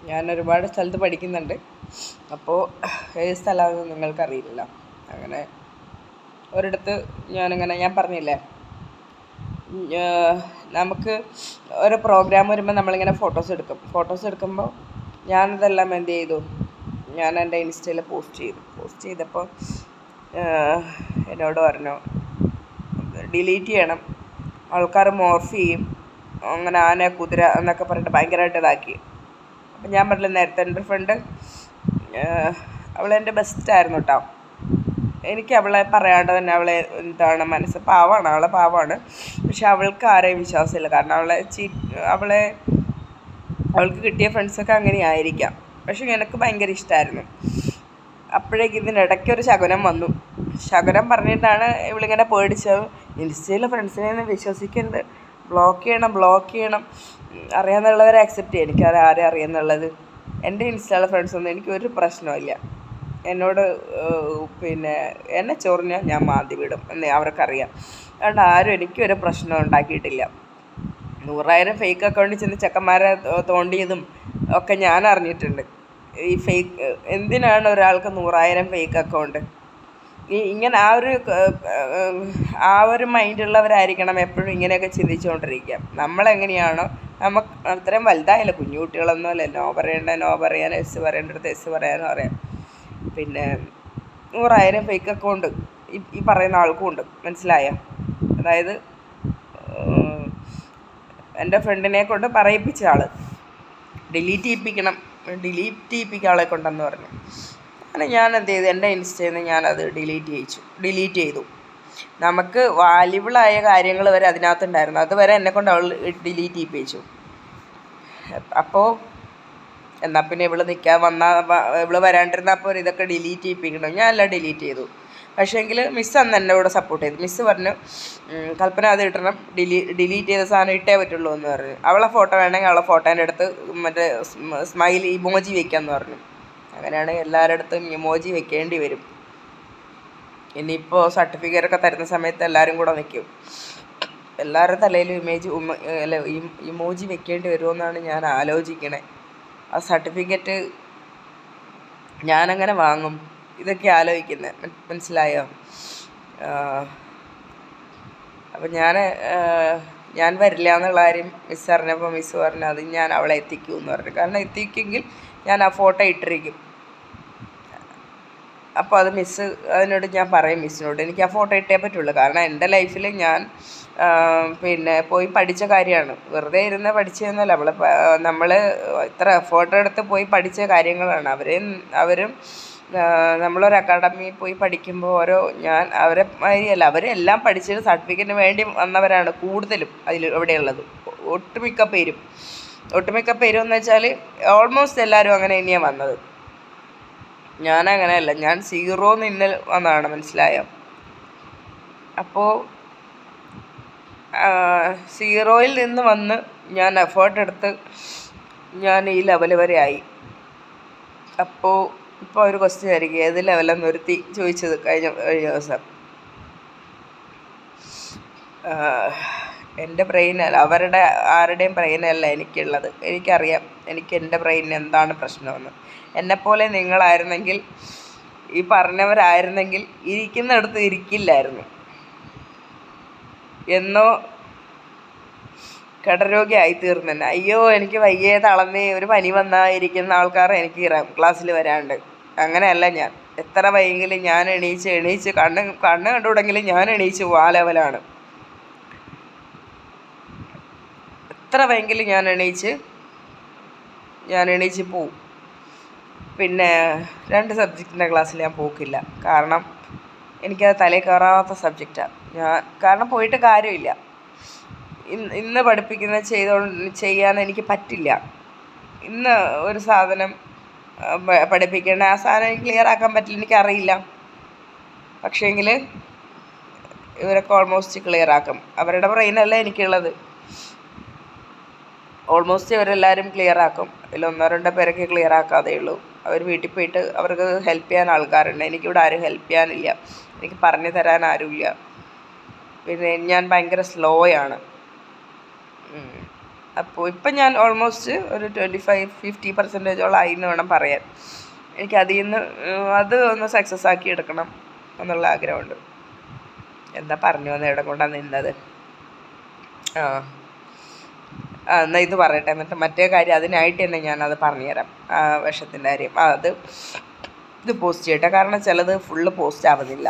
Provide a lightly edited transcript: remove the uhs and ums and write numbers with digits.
ഞാൻ ഒരുപാട് സ്ഥലത്ത് പഠിക്കുന്നുണ്ട്. അപ്പോൾ ഏത് സ്ഥലമാണെന്ന് നിങ്ങൾക്കറിയില്ലല്ലോ. അങ്ങനെ ഒരിടത്ത് ഞാൻ പറഞ്ഞില്ലേ, നമുക്ക് ഒരു പ്രോഗ്രാം വരുമ്പോൾ നമ്മളിങ്ങനെ ഫോട്ടോസ് എടുക്കുമ്പോൾ ഞാനതെല്ലാം എന്ത് ചെയ്തു, ഞാൻ എൻ്റെ ഇൻസ്റ്റയിൽ പോസ്റ്റ് ചെയ്തപ്പോൾ എന്നോട് പറഞ്ഞു ഡിലീറ്റ് ചെയ്യണം, ആൾക്കാർ മോർഫ് ചെയ്യും, അങ്ങനെ ആന കുതിര എന്നൊക്കെ പറഞ്ഞിട്ട് ഭയങ്കരമായിട്ട് ഇതാക്കി. അപ്പം ഞാൻ പറഞ്ഞില്ല നേരത്തെ, എൻ്റെ ഫ്രണ്ട് അവളെൻ്റെ ബെസ്റ്റായിരുന്നു കേട്ടോ. എനിക്ക് അവളെ പറയാണ്ട് തന്നെ അവളെ എന്താണ് അവളെ പാവമാണ്. പക്ഷെ അവൾക്ക് ആരെയും വിശ്വാസമില്ല. കാരണം അവൾക്ക് കിട്ടിയ ഫ്രണ്ട്സൊക്കെ അങ്ങനെ ആയിരിക്കാം. പക്ഷെ എനിക്ക് ഭയങ്കര ഇഷ്ടമായിരുന്നു. അപ്പോഴേക്ക് ഇതിനിടയ്ക്കൊരു ശകുനം വന്നു. ശകുനം പറഞ്ഞിട്ടാണ് ഇവളിങ്ങനെ പേടിച്ചത്. ഇൻസ്റ്റയിലെ ഫ്രണ്ട്സിനെ വിശ്വസിക്കരുത്, ബ്ലോക്ക് ചെയ്യണം, അറിയാമെന്നുള്ളവരെ അക്സെപ്റ്റ് ചെയ്യും. എനിക്കത് ആരെ അറിയാമെന്നുള്ളത്. എൻ്റെ ഇൻസ്റ്റയിലെ ഫ്രണ്ട്സൊന്നും എനിക്കൊരു പ്രശ്നമില്ല. എന്നോട് എന്നെ ചൊറിഞ്ഞാൽ ഞാൻ മാന്തി വിടും എന്ന് അവർക്കറിയാം. അതുകൊണ്ട് ആരും എനിക്കൊരു പ്രശ്നം ഉണ്ടാക്കിയിട്ടില്ല. 100,000 ഫേക്ക് അക്കൗണ്ടിൽ ചെന്ന് ചെക്കന്മാരെ തോണ്ടിയതും ഒക്കെ ഞാൻ അറിഞ്ഞിട്ടുണ്ട്. ഈ എന്തിനാണ് ഒരാൾക്ക് 100,000 ഫേക്ക് അക്കൗണ്ട്? ഇങ്ങനെ ആ ഒരു മൈൻഡുള്ളവരായിരിക്കണം എപ്പോഴും ഇങ്ങനെയൊക്കെ ചിന്തിച്ചുകൊണ്ടിരിക്കുക. നമ്മളെങ്ങനെയാണോ, നമുക്ക് അത്രയും വലുതായില്ല, കുഞ്ഞു കുട്ടികളൊന്നും അല്ല. നോ പറയാൻ, എസ് പറയേണ്ടടുത്ത് എസ് പറയാനും അറിയാം. പിന്നെ 100,000 ഫേക്ക് അക്കൗണ്ട് ഈ പറയുന്ന ആൾക്കും ഉണ്ട്, മനസ്സിലായോ? അതായത് എൻ്റെ ഫ്രണ്ടിനെ കൊണ്ട് പറയിപ്പിച്ച ആൾ ഡിലീറ്റ് ചെയ്യിപ്പിക്കുക ആളെ കൊണ്ടെന്ന് പറഞ്ഞു. അങ്ങനെ ഞാൻ എന്ത് ചെയ്തു, എൻ്റെ ഇൻസ്റ്റയിൽ നിന്ന് ഞാനത് ഡിലീറ്റ് ചെയ്തു. നമുക്ക് വാല്യുബിളായ കാര്യങ്ങൾ വരെ അതിനകത്തുണ്ടായിരുന്നു. അതുവരെ എന്നെക്കൊണ്ട് അവൾ ഡിലീറ്റ് ചെയ്യിപ്പിച്ചു. അപ്പോൾ എന്നാൽ പിന്നെ ഇവള് വരാണ്ടിരുന്നപ്പോൾ ഇതൊക്കെ ഡിലീറ്റ് ചെയ്യിപ്പിക്കണം. ഞാനെല്ലാം ഡിലീറ്റ് ചെയ്തു. പക്ഷേങ്കിൽ മിസ്സ് അന്ന് എൻ്റെ കൂടെ സപ്പോർട്ട് ചെയ്തു. മിസ്സ് പറഞ്ഞു, കൽപ്പന അത് ഇടണം, ഡിലീറ്റ് ചെയ്ത സാധനം ഇട്ടേ പറ്റുള്ളൂ എന്ന് പറഞ്ഞു. അവളെ ഫോട്ടോ വേണമെങ്കിൽ അവളെ ഫോട്ടോൻ്റെ അടുത്ത് മറ്റേ സ്മൈലി ഇമോജി വയ്ക്കാമെന്ന് പറഞ്ഞു. അങ്ങനെയാണെങ്കിൽ എല്ലാവരുടെ അടുത്തും ഇമോജി വെക്കേണ്ടി വരും. ഇനിയിപ്പോൾ സർട്ടിഫിക്കറ്റൊക്കെ തരുന്ന സമയത്ത് എല്ലാവരും കൂടെ വയ്ക്കും. എല്ലാവരുടെ തലയിലും ഇമോജി വെക്കേണ്ടി വരുമെന്നാണ് ഞാൻ ആലോചിക്കണേ. ആ സർട്ടിഫിക്കറ്റ് ഞാനങ്ങനെ വാങ്ങും, ഇതൊക്കെ ആലോചിക്കുന്നത്, മനസ്സിലായോ? അപ്പം ഞാൻ വരില്ല എന്നുള്ള കാര്യം മിസ്സ് അറിഞ്ഞപ്പോൾ മിസ്സ് പറഞ്ഞു അത് ഞാൻ അവളെ എത്തിക്കുമെന്ന് പറഞ്ഞു. കാരണം എത്തിക്കുമെങ്കിൽ ഞാൻ ആ ഫോട്ടോ ഇട്ടിരിക്കും. അപ്പോൾ അത് അതിനോട് ഞാൻ പറയും മിസ്സിനോട്, എനിക്ക് ആ ഫോട്ടോ ഇട്ടേ പറ്റുള്ളൂ. കാരണം എൻ്റെ ലൈഫിൽ ഞാൻ പോയി പഠിച്ച കാര്യമാണ്, വെറുതെ ഇരുന്ന് പഠിച്ചതെന്നല്ല. നമ്മൾ ഇത്ര എഫേർട്ട് എടുത്ത് പോയി പഠിച്ച കാര്യങ്ങളാണ്. അവരും നമ്മളൊരു അക്കാഡമിയിൽ പോയി പഠിക്കുമ്പോൾ അവരെ മാതിരിയല്ല, അവരെല്ലാം പഠിച്ചിട്ട് സർട്ടിഫിക്കറ്റിന് വേണ്ടി വന്നവരാണ് കൂടുതലും ഇവിടെയുള്ളത്. ഒട്ടുമിക്ക പേരും എന്ന് വെച്ചാൽ ഓൾമോസ്റ്റ് എല്ലാവരും അങ്ങനെ തന്നെയാണ് വന്നത്. ഞാനങ്ങനെയല്ല, ഞാൻ 0 നിന്ന് വന്നതാണ്, മനസ്സിലായോ? അപ്പോൾ 0യിൽ നിന്ന് വന്ന് ഞാൻ എഫേർട്ട് എടുത്ത് ഞാൻ ഈ ലെവൽ വരെ ആയി. അപ്പോൾ ഇപ്പോൾ ഒരു ക്വസ്റ്റ്യൻ ആയിരിക്കും, ഏത് ലെവലെന്ന് ഒരുത്തി ചോദിച്ചത് കഴിഞ്ഞ ദിവസം. എൻ്റെ ബ്രെയിനല്ല, അവരുടെ ആരുടെയും ബ്രെയിനല്ല എനിക്കുള്ളത്. എനിക്കറിയാം എൻ്റെ ബ്രെയിനിന് എന്താണ് പ്രശ്നമെന്ന്. എന്നെപ്പോലെ നിങ്ങളായിരുന്നെങ്കിൽ, ഈ പറഞ്ഞവരായിരുന്നെങ്കിൽ ഇരിക്കുന്നിടത്ത് ഇരിക്കില്ലായിരുന്നു, എന്നോ കടരോഗി ആയിത്തീർന്നെ. അയ്യോ എനിക്ക് വയ്യേ, തളർന്നേ, ഒരു പനി വന്നായിരിക്കുന്ന ആൾക്കാർ എനിക്ക് ക്ലാസ്സിൽ വരാണ്ട്. അങ്ങനെയല്ല ഞാൻ. എത്ര വയ്യെങ്കിലും ഞാൻ എണീച്ച് കണ്ണ് കണ്ടുകൂടെങ്കിലും ഞാൻ എണീച്ച് പോകും. ആ ലെവലാണ്. എത്ര വയ്യെങ്കിലും ഞാൻ എണീച്ച് പോവും. പിന്നെ 2 സബ്ജക്റ്റിൻ്റെ ക്ലാസ്സിൽ ഞാൻ പോക്കില്ല. കാരണം എനിക്കത് തലയിൽ കയറാത്ത സബ്ജക്റ്റാണ്. കാരണം പോയിട്ട് കാര്യമില്ല. ഇന്ന് പഠിപ്പിക്കുന്നത് ചെയ്യാൻ എനിക്ക് പറ്റില്ല. ഇന്ന് ഒരു സാധനം പഠിപ്പിക്കേണ്ട ആ സാധനം എനിക്ക് ക്ലിയർ ആക്കാൻ പറ്റില്ല, എനിക്കറിയില്ല. പക്ഷേങ്കിൽ ഇവരൊക്കെ ഓൾമോസ്റ്റ് ക്ലിയർ ആക്കും. അവരുടെ ബ്രെയിനല്ല എനിക്കുള്ളത്. ഓൾമോസ്റ്റ് ഇവരെല്ലാവരും ക്ലിയർ ആക്കും. അതിൽ 1-2 പേരൊക്കെ ക്ലിയർ ആക്കാതെ ഉള്ളൂ. അവർ വീട്ടിൽ പോയിട്ട് അവർക്ക് ഹെൽപ്പ് ചെയ്യാൻ ആൾക്കാരുണ്ട്. എനിക്കിവിടെ ആരും ഹെൽപ്പ് ചെയ്യാനില്ല, എനിക്ക് പറഞ്ഞു തരാൻ ആരുമില്ല. പിന്നെ ഞാൻ ഭയങ്കര സ്ലോയാണ്. അപ്പോൾ ഇപ്പം ഞാൻ ഓൾമോസ്റ്റ് ഒരു 25-50% ആയി എന്ന് വേണം പറയാൻ. എനിക്ക് അതിൽ നിന്ന് അത് ഒന്ന് സക്സസ് ആക്കി എടുക്കണം എന്നുള്ള ആഗ്രഹമുണ്ട്. എന്താ പറഞ്ഞു വന്നത്, എവിടെ കൊണ്ടാണ് നിന്നത്? എന്നാൽ ഇത് പറയട്ടെ, എന്നിട്ട് മറ്റേ കാര്യം അതിനായിട്ട് തന്നെ ഞാനത് പറഞ്ഞുതരാം. വിഷത്തിൻ്റെ കാര്യം ഇത് പോസ്റ്റ് ചെയ്യട്ടെ, കാരണം ചിലത് ഫുള്ള് പോസ്റ്റ് ആവുന്നില്ല.